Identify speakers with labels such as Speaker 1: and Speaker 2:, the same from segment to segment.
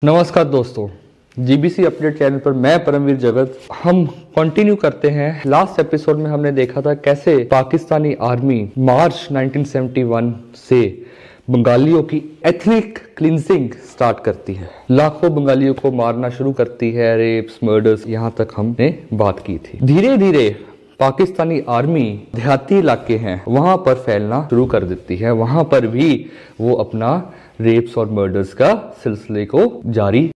Speaker 1: नमस्कार दोस्तों, GBC update channel पर मैं परमवीर जगत। हम कंटिन्यू करते हैं। लास्ट एपिसोड में हमने देखा था कैसे पाकिस्तानी आर्मी मार्च 1971 से बंगालियों की एथनिक क्लींजिंग स्टार्ट करती है। लाखों बंगालियों को मारना शुरू करती है, रेप्स, मर्डर्स, यहाँ तक हमने बात की थी। धीरे धीरे पाकिस्तानी आर्मी देहाती इलाके हैं वहां पर फैलना शुरू कर देती है। वहां पर भी वो अपना रेप्स और मर्डर्स का सिलसिले को जारी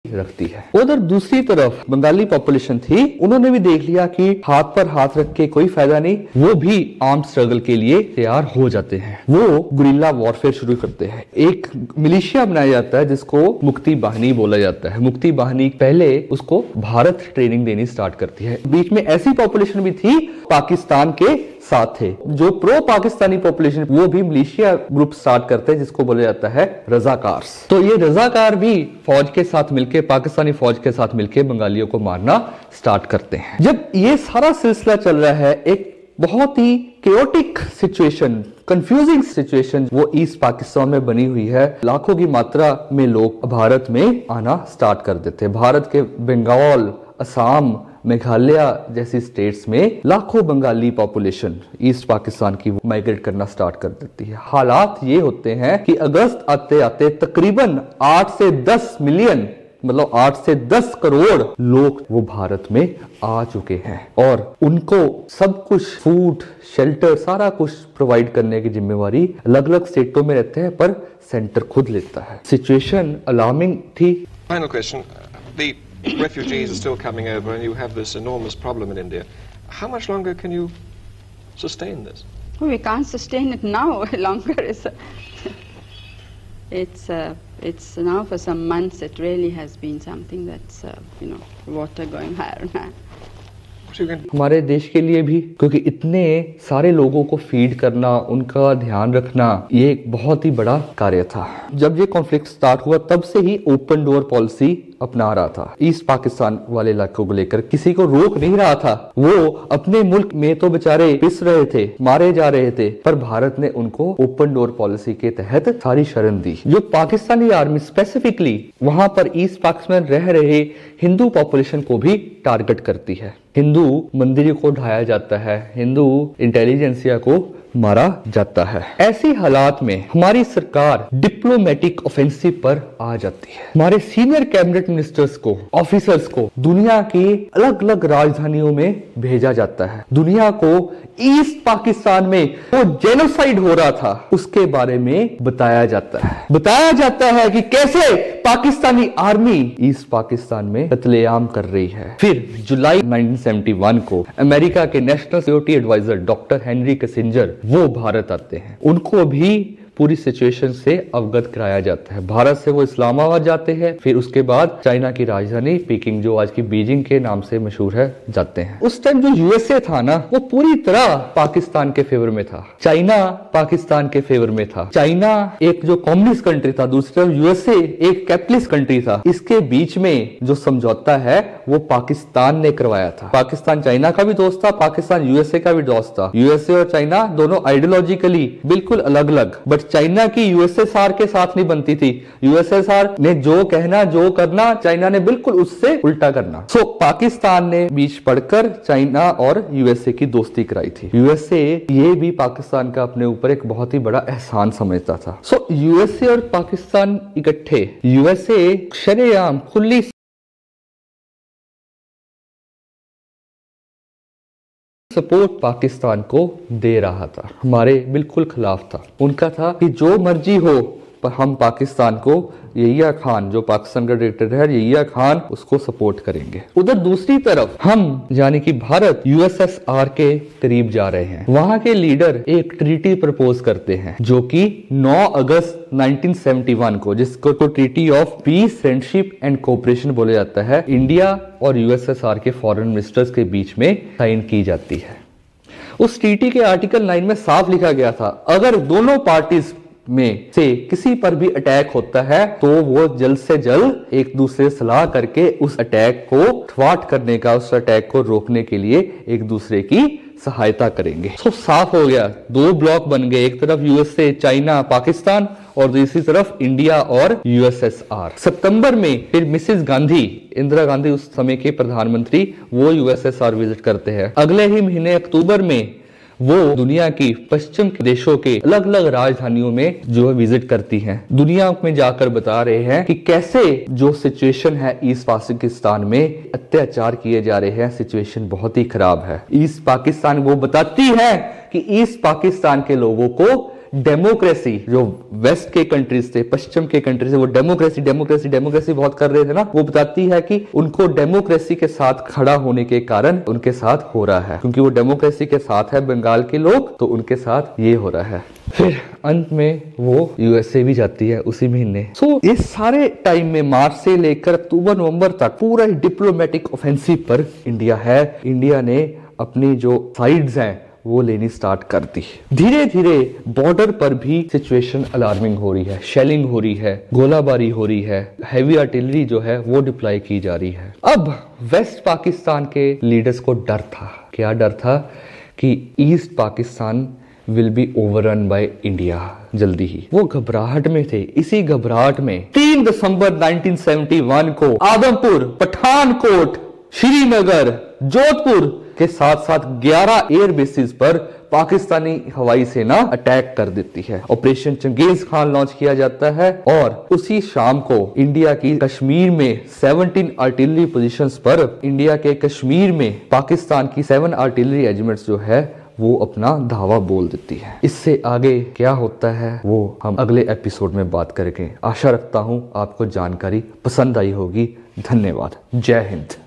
Speaker 1: रखती है। उधर दूसरी तरफ बंगाली पॉपुलेशन थी, उन्होंने भी देख लिया कि हाथ पर हाथ रख के कोई फायदा नहीं, वो भी आर्म स्ट्रगल के लिए तैयार हो जाते हैं। वो गुरिल्ला वॉरफेयर शुरू करते हैं। एक मिलिशिया बनाया जाता है जिसको मुक्ति बाहिनी बोला जाता है। मुक्ति बाहिनी पहले उसको भारत ट्रेनिंग देनी स्टार्ट करती है। बीच में ऐसी पॉपुलेशन भी थी पाकिस्तान के साथ थे जो प्रो पाकिस्तानी पॉपुलेशन, वो भी मिलिशिया ग्रुप स्टार्ट करते हैं जिसको बोला जाता है रजाकार्स। तो ये रजाकार भी फौज के साथ मिलकर, पाकिस्तानी फौज के साथ मिलकर बंगालियों को मारना स्टार्ट करते हैं। जब ये सारा सिलसिला चल रहा है, एक बहुत ही केओटिक सिचुएशन, कंफ्यूजिंग सिचुएशन वो ईस्ट पाकिस्तान में बनी हुई है। लाखों की मात्रा में लोग भारत में आना स्टार्ट कर देते हैं। भारत के बंगाल, असम, मेघालय जैसी स्टेट्स में लाखों बंगाली पॉपुलेशन ईस्ट पाकिस्तान की माइग्रेट करना स्टार्ट कर देती है। हालात ये होते हैं कि अगस्त आते आते तकरीबन 8 से 10 मिलियन, मतलब 8 से 10 करोड़ लोग वो भारत में आ चुके हैं और उनको सब कुछ, फूड, शेल्टर, सारा कुछ प्रोवाइड करने की जिम्मेवारी अलग अलग स्टेटों में रहते हैं, पर सेंटर खुद लेता है। सिचुएशन अलार्मिंग थी।
Speaker 2: Final question, the refugees are still coming over and you have this enormous problem in India. How much longer can you sustain this?
Speaker 3: We can't sustain it now longer. It's now for some months it really has been something that's water going higher and higher.
Speaker 1: हमारे देश के लिए भी, क्योंकि इतने सारे लोगों को फीड करना, उनका ध्यान रखना, ये एक बहुत ही बड़ा कार्य था। जब ये कॉन्फ्लिक्ट स्टार्ट हुआ तब से ही ओपन डोर पॉलिसी अपना रहा था। ईस्ट पाकिस्तान वाले इलाकों को लेकर किसी को रोक नहीं रहा था। वो अपने मुल्क में तो बेचारे पिस रहे थे, मारे जा रहे थे, पर भारत ने उनको ओपन डोर पॉलिसी के तहत सारी शरण दी। जो पाकिस्तानी आर्मी स्पेसिफिकली वहां पर ईस्ट पाकिस्तान में रह रहे हिंदू पॉपुलेशन को भी टारगेट करती है। हिंदू मंदिरों को ढाया जाता है, हिंदू इंटेलिजेंसिया को मारा जाता है। ऐसी हालात में हमारी सरकार डिप्लोमेटिक ऑफेंसिव पर आ जाती है। हमारे सीनियर कैबिनेट मिनिस्टर्स को, ऑफिसर्स को दुनिया की अलग अलग राजधानियों में भेजा जाता है। दुनिया को ईस्ट पाकिस्तान में वो जेनोसाइड हो रहा था उसके बारे में बताया जाता है। बताया जाता है कि कैसे पाकिस्तानी आर्मी ईस्ट पाकिस्तान में कत्लेआम कर रही है। फिर जुलाई 1971 को अमेरिका के national security adviser doctor Henry Kissinger वो भारत आते हैं। उनको भी पूरी सिचुएशन से अवगत कराया जाता है। भारत से वो इस्लामाबाद जाते हैं, फिर उसके बाद चाइना की राजधानी पीकिंग, जो आज की बीजिंग के नाम से मशहूर है, जाते हैं। उस टाइम जो यूएसए था ना, वो पूरी तरह पाकिस्तान के फेवर में था। चाइना पाकिस्तान के फेवर में था। चाइना एक जो कम्युनिस्ट कंट्री था, दूसरी तरफ यूएसए एक कैपिटलिस्ट कंट्री था। इसके बीच में जो समझौता है वो पाकिस्तान ने करवाया था। पाकिस्तान चाइना का भी दोस्त था, पाकिस्तान यूएसए का भी दोस्त था। यूएसए और चाइना दोनों आइडियोलॉजिकली बिल्कुल अलग अलग, बट चाइना की यूएसएसआर के साथ नहीं बनती थी। यूएसएसआर ने जो कहना, जो करना, चाइना ने बिल्कुल उससे उल्टा करना। सो पाकिस्तान ने बीच पड़कर चाइना और यूएसए की दोस्ती कराई थी। यूएसए ये भी पाकिस्तान का अपने ऊपर एक बहुत ही बड़ा एहसान समझता था। सो यूएसए और पाकिस्तान इकट्ठे, यूएसए शरेआम खुली सपोर्ट पाकिस्तान को दे रहा था, हमारे बिल्कुल खिलाफ था। उनका था कि जो मर्जी हो पर हम पाकिस्तान को, यहिया खान जो पाकिस्तान का डिक्टेटर है, यहिया खान, उसको सपोर्ट करेंगे। उधर दूसरी तरफ हम यानी कि भारत यूएसएसआर के करीब जा रहे हैं। वहां के लीडर एक ट्रीटी प्रपोज करते हैं जो कि 9 अगस्त 1971 को, जिसको तो treaty of peace, friendship and cooperation बोला जाता है, इंडिया और यूएसएसआर के फॉरेन मिनिस्टर्स के बीच में साइन की जाती है। उस ट्रीटी के आर्टिकल 9 में साफ लिखा गया था, अगर दोनों पार्टीज में से किसी पर भी अटैक होता है तो वो जल्द से जल्द एक दूसरे से सलाह करके उस अटैक को थ्वाट करने का, उस अटैक को रोकने के लिए एक दूसरे की सहायता करेंगे। तो साफ हो गया, दो ब्लॉक बन गए, एक तरफ यूएसए, चाइना, पाकिस्तान और दूसरी तरफ इंडिया और यूएसएसआर। सितंबर में फिर मिसेस गांधी, इंदिरा गांधी उस समय के प्रधानमंत्री, वो यूएसएसआर विजिट करते हैं। अगले ही महीने अक्टूबर में वो दुनिया की पश्चिम के देशों के अलग अलग राजधानियों में जो है विजिट करती हैं। दुनिया में जाकर बता रहे हैं कि कैसे जो सिचुएशन है ईस्ट पाकिस्तान में, अत्याचार किए जा रहे हैं, सिचुएशन बहुत ही खराब है। ईस्ट पाकिस्तान वो बताती है कि ईस्ट पाकिस्तान के लोगों को डेमोक्रेसी, जो वेस्ट के कंट्रीज थे, पश्चिम के कंट्रीज थे, वो डेमोक्रेसी बहुत कर रहे थे ना, वो बताती है कि उनको डेमोक्रेसी के साथ खड़ा होने के कारण उनके साथ हो रहा है, क्योंकि वो डेमोक्रेसी के साथ है बंगाल के लोग, तो उनके साथ ये हो रहा है। फिर अंत में वो यूएसए भी जाती है उसी महीने। इस सारे टाइम में मार्च से लेकर अक्टूबर नवंबर तक पूरा डिप्लोमेटिक ऑफेंसिव पर इंडिया है। इंडिया ने अपनी जो साइड्स हैं वो लेनी स्टार्ट कर दी। धीरे धीरे बॉर्डर पर भी सिचुएशन अलार्मिंग हो रही है, शेलिंग हो रही है, गोलाबारी हो रही है, हैवी आर्टिलरी जो है वो डिप्लॉय की जा रही है। अब वेस्ट पाकिस्तान के लीडर्स को डर था, क्या डर था कि east Pakistan will be overrun by India जल्दी ही। वो घबराहट में थे। इसी घबराहट में 3 दिसंबर 1971 को आदमपुर, पठानकोट, श्रीनगर, जोधपुर के साथ साथ 11 एयर बेसिस पर पाकिस्तानी हवाई सेना अटैक कर देती है। ऑपरेशन चंगेज खान लॉन्च किया जाता है और उसी शाम को इंडिया की कश्मीर में 17 आर्टिलरी पोजीशंस पर, इंडिया के कश्मीर में पाकिस्तान की 7 आर्टिलरी रेजिमेंट्स जो है वो अपना धावा बोल देती है। इससे आगे क्या होता है वो हम अगले एपिसोड में बात करेंगे। आशा रखता हूं आपको जानकारी पसंद आई होगी। धन्यवाद। जय हिंद।